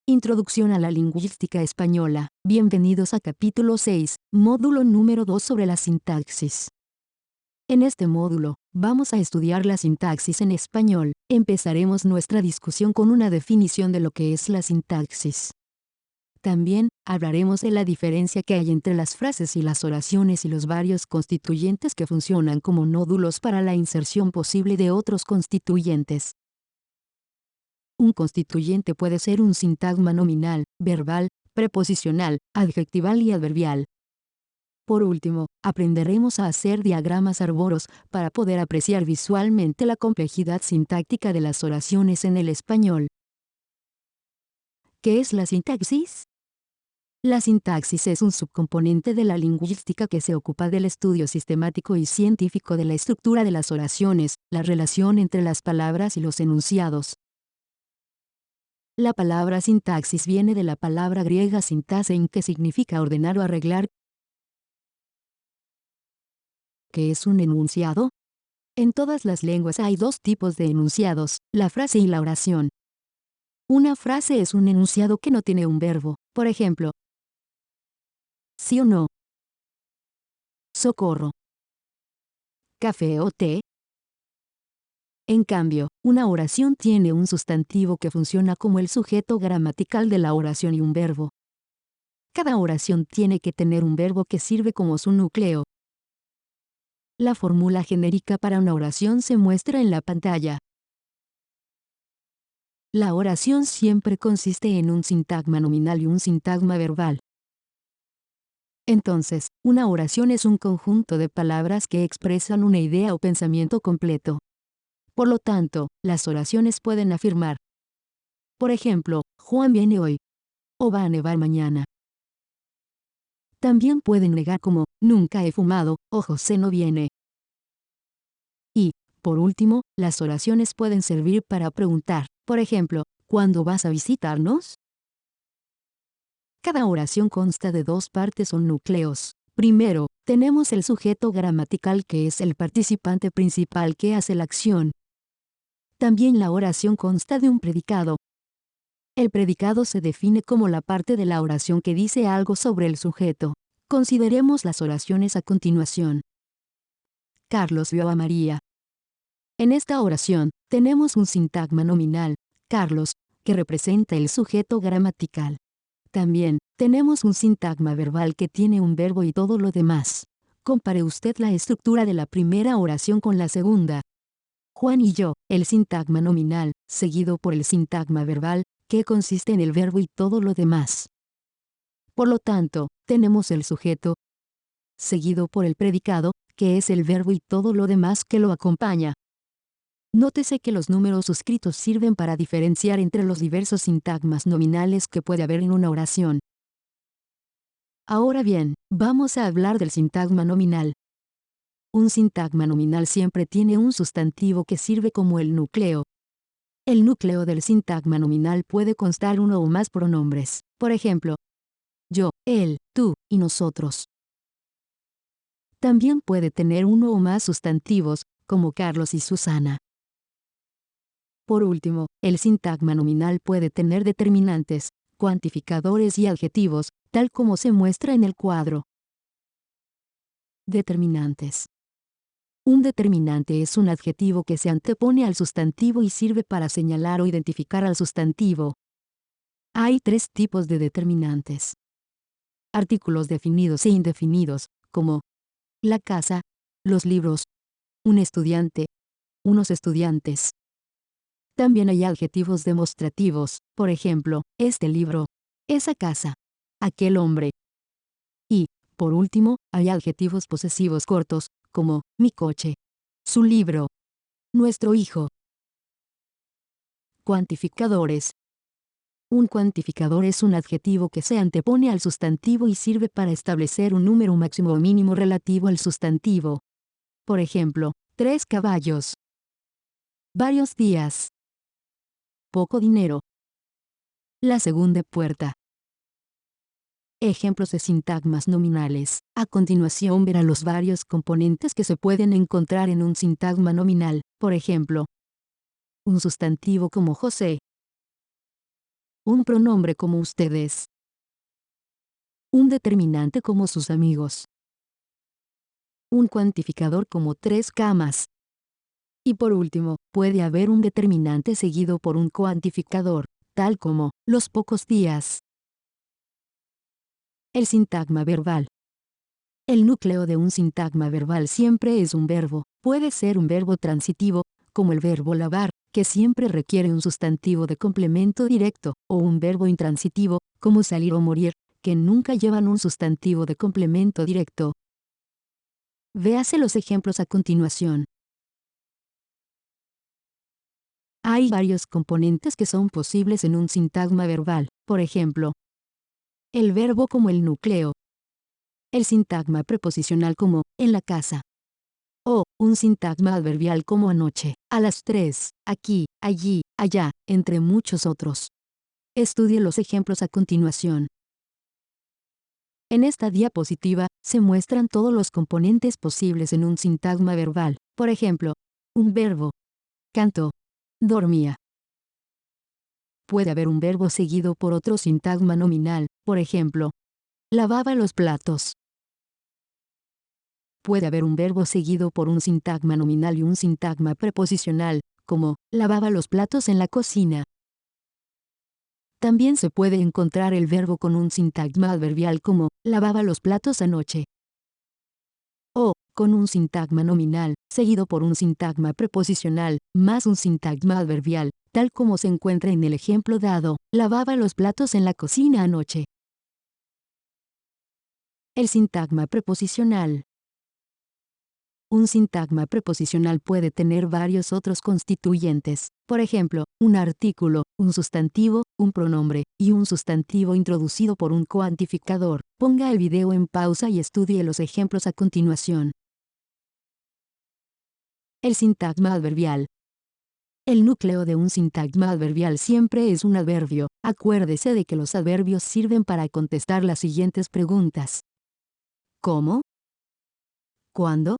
Introducción a la lingüística española. Bienvenidos a capítulo 6, módulo número 2 sobre la sintaxis. En este módulo, vamos a estudiar la sintaxis en español. Empezaremos nuestra discusión con una definición de lo que es la sintaxis. También, hablaremos de la diferencia que hay entre las frases y las oraciones y los varios constituyentes que funcionan como nódulos para la inserción posible de otros constituyentes. Un constituyente puede ser un sintagma nominal, verbal, preposicional, adjetival y adverbial. Por último, aprenderemos a hacer diagramas arboros para poder apreciar visualmente la complejidad sintáctica de las oraciones en el español. ¿Qué es la sintaxis? La sintaxis es un subcomponente de la lingüística que se ocupa del estudio sistemático y científico de la estructura de las oraciones, la relación entre las palabras y los enunciados. La palabra sintaxis viene de la palabra griega sintasein, que significa ordenar o arreglar. ¿Qué es un enunciado? En todas las lenguas hay dos tipos de enunciados, la frase y la oración. Una frase es un enunciado que no tiene un verbo, por ejemplo, sí o no, socorro, café o té. En cambio, una oración tiene un sustantivo que funciona como el sujeto gramatical de la oración y un verbo. Cada oración tiene que tener un verbo que sirve como su núcleo. La fórmula genérica para una oración se muestra en la pantalla. La oración siempre consiste en un sintagma nominal y un sintagma verbal. Entonces, una oración es un conjunto de palabras que expresan una idea o pensamiento completo. Por lo tanto, las oraciones pueden afirmar, por ejemplo, Juan viene hoy, o va a nevar mañana. También pueden negar como, nunca he fumado, o José no viene. Y, por último, las oraciones pueden servir para preguntar, por ejemplo, ¿cuándo vas a visitarnos? Cada oración consta de dos partes o núcleos. Primero, tenemos el sujeto gramatical, que es el participante principal que hace la acción. También la oración consta de un predicado. El predicado se define como la parte de la oración que dice algo sobre el sujeto. Consideremos las oraciones a continuación. Carlos vio a María. En esta oración, tenemos un sintagma nominal, Carlos, que representa el sujeto gramatical. También, tenemos un sintagma verbal que tiene un verbo y todo lo demás. Compare usted la estructura de la primera oración con la segunda. Juan y yo, el sintagma nominal, seguido por el sintagma verbal, que consiste en el verbo y todo lo demás. Por lo tanto, tenemos el sujeto, seguido por el predicado, que es el verbo y todo lo demás que lo acompaña. Nótese que los números suscritos sirven para diferenciar entre los diversos sintagmas nominales que puede haber en una oración. Ahora bien, vamos a hablar del sintagma nominal. Un sintagma nominal siempre tiene un sustantivo que sirve como el núcleo. El núcleo del sintagma nominal puede constar uno o más pronombres, por ejemplo, yo, él, tú y nosotros. También puede tener uno o más sustantivos, como Carlos y Susana. Por último, el sintagma nominal puede tener determinantes, cuantificadores y adjetivos, tal como se muestra en el cuadro. Determinantes. Un determinante es un adjetivo que se antepone al sustantivo y sirve para señalar o identificar al sustantivo. Hay tres tipos de determinantes. Artículos definidos e indefinidos, como la casa, los libros, un estudiante, unos estudiantes. También hay adjetivos demostrativos, por ejemplo, este libro, esa casa, aquel hombre. Y, por último, hay adjetivos posesivos cortos, como mi coche, su libro, nuestro hijo. Cuantificadores. Un cuantificador es un adjetivo que se antepone al sustantivo y sirve para establecer un número máximo o mínimo relativo al sustantivo. Por ejemplo, 3 caballos, varios días, poco dinero, la segunda puerta. Ejemplos de sintagmas nominales. A continuación verá los varios componentes que se pueden encontrar en un sintagma nominal, por ejemplo, un sustantivo como José, un pronombre como ustedes, un determinante como sus amigos, un cuantificador como 3 camas. Y por último, puede haber un determinante seguido por un cuantificador, tal como los pocos días. El sintagma verbal. El núcleo de un sintagma verbal siempre es un verbo. Puede ser un verbo transitivo, como el verbo lavar, que siempre requiere un sustantivo de complemento directo, o un verbo intransitivo, como salir o morir, que nunca llevan un sustantivo de complemento directo. Véase los ejemplos a continuación. Hay varios componentes que son posibles en un sintagma verbal, por ejemplo, el verbo como el núcleo, el sintagma preposicional como en la casa, o un sintagma adverbial como anoche, a las 3, aquí, allí, allá, entre muchos otros. Estudie los ejemplos a continuación. En esta diapositiva se muestran todos los componentes posibles en un sintagma verbal, por ejemplo, un verbo, cantó, dormía. Puede haber un verbo seguido por otro sintagma nominal, por ejemplo, lavaba los platos. Puede haber un verbo seguido por un sintagma nominal y un sintagma preposicional, como lavaba los platos en la cocina. También se puede encontrar el verbo con un sintagma adverbial como lavaba los platos anoche. O con un sintagma nominal, seguido por un sintagma preposicional, más un sintagma adverbial, tal como se encuentra en el ejemplo dado, lavaba los platos en la cocina anoche. El sintagma preposicional. Un sintagma preposicional puede tener varios otros constituyentes, por ejemplo, un artículo, un sustantivo, un pronombre, y un sustantivo introducido por un cuantificador. Ponga el video en pausa y estudie los ejemplos a continuación. El sintagma adverbial. El núcleo de un sintagma adverbial siempre es un adverbio. Acuérdese de que los adverbios sirven para contestar las siguientes preguntas. ¿Cómo? ¿Cuándo?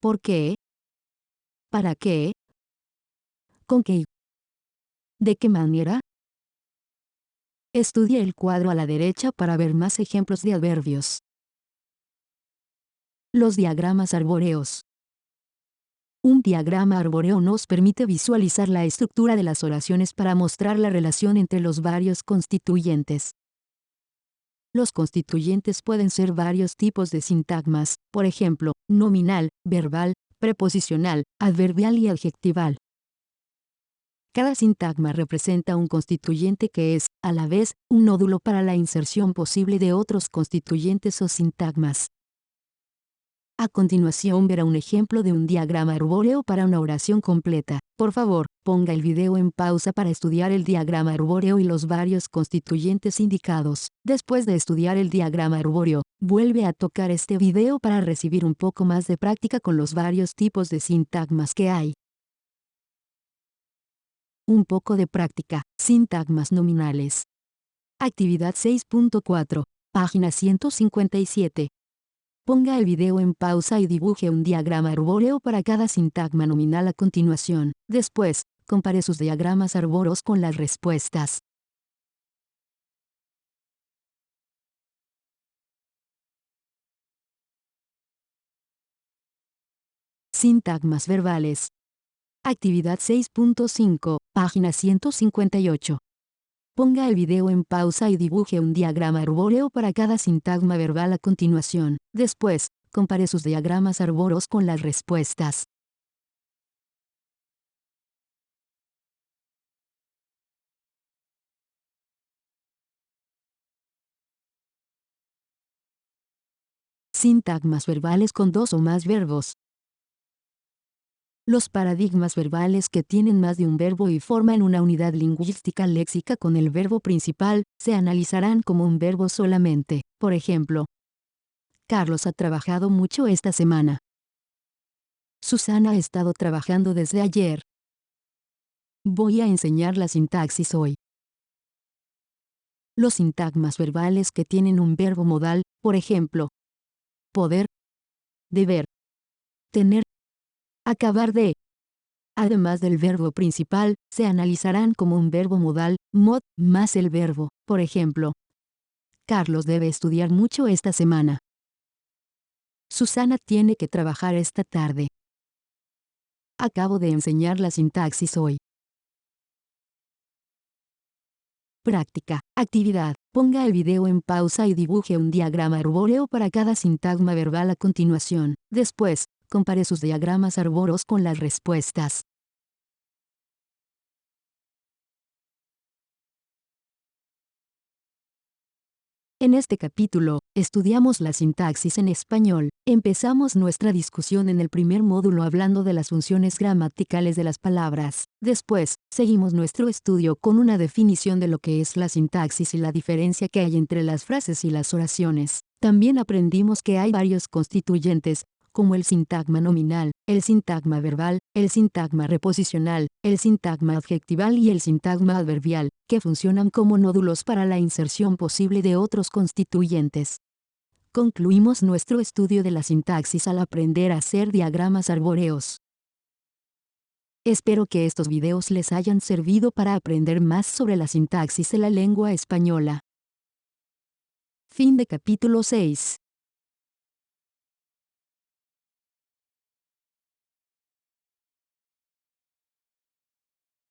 ¿Por qué? ¿Para qué? ¿Con qué? ¿De qué manera? Estudie el cuadro a la derecha para ver más ejemplos de adverbios. Los diagramas arbóreos. Un diagrama arbóreo nos permite visualizar la estructura de las oraciones para mostrar la relación entre los varios constituyentes. Los constituyentes pueden ser varios tipos de sintagmas, por ejemplo, nominal, verbal, preposicional, adverbial y adjetival. Cada sintagma representa un constituyente que es, a la vez, un nódulo para la inserción posible de otros constituyentes o sintagmas. A continuación verá un ejemplo de un diagrama arbóreo para una oración completa. Por favor, ponga el video en pausa para estudiar el diagrama arbóreo y los varios constituyentes indicados. Después de estudiar el diagrama arbóreo, vuelve a tocar este video para recibir un poco más de práctica con los varios tipos de sintagmas que hay. Un poco de práctica. Sintagmas nominales. Actividad 6.4. Página 157. Ponga el video en pausa y dibuje un diagrama arbóreo para cada sintagma nominal a continuación. Después, compare sus diagramas arbóreos con las respuestas. Sintagmas verbales. Actividad 6.5, página 158. Ponga el video en pausa y dibuje un diagrama arbóreo para cada sintagma verbal a continuación. Después, compare sus diagramas arbóreos con las respuestas. Sintagmas verbales con dos o más verbos. Los paradigmas verbales que tienen más de un verbo y forman una unidad lingüística léxica con el verbo principal, se analizarán como un verbo solamente. Por ejemplo, Carlos ha trabajado mucho esta semana. Susana ha estado trabajando desde ayer. Voy a enseñar la sintaxis hoy. Los sintagmas verbales que tienen un verbo modal, por ejemplo, poder, deber, tener, acabar de, Además del verbo principal, se analizarán como un verbo modal, mod, más el verbo. Por ejemplo, Carlos debe estudiar mucho esta semana. Susana tiene que trabajar esta tarde. Acabo de enseñar la sintaxis hoy. Práctica. Actividad. Ponga el video en pausa y dibuje un diagrama arbóreo para cada sintagma verbal a continuación. Después, compare sus diagramas arbóreos con las respuestas. En este capítulo, estudiamos la sintaxis en español. Empezamos nuestra discusión en el primer módulo hablando de las funciones gramaticales de las palabras. Después, seguimos nuestro estudio con una definición de lo que es la sintaxis y la diferencia que hay entre las frases y las oraciones. También aprendimos que hay varios constituyentes, como el sintagma nominal, el sintagma verbal, el sintagma reposicional, el sintagma adjetival y el sintagma adverbial, que funcionan como nódulos para la inserción posible de otros constituyentes. Concluimos nuestro estudio de la sintaxis al aprender a hacer diagramas arbóreos. Espero que estos videos les hayan servido para aprender más sobre la sintaxis de la lengua española. Fin de capítulo 6.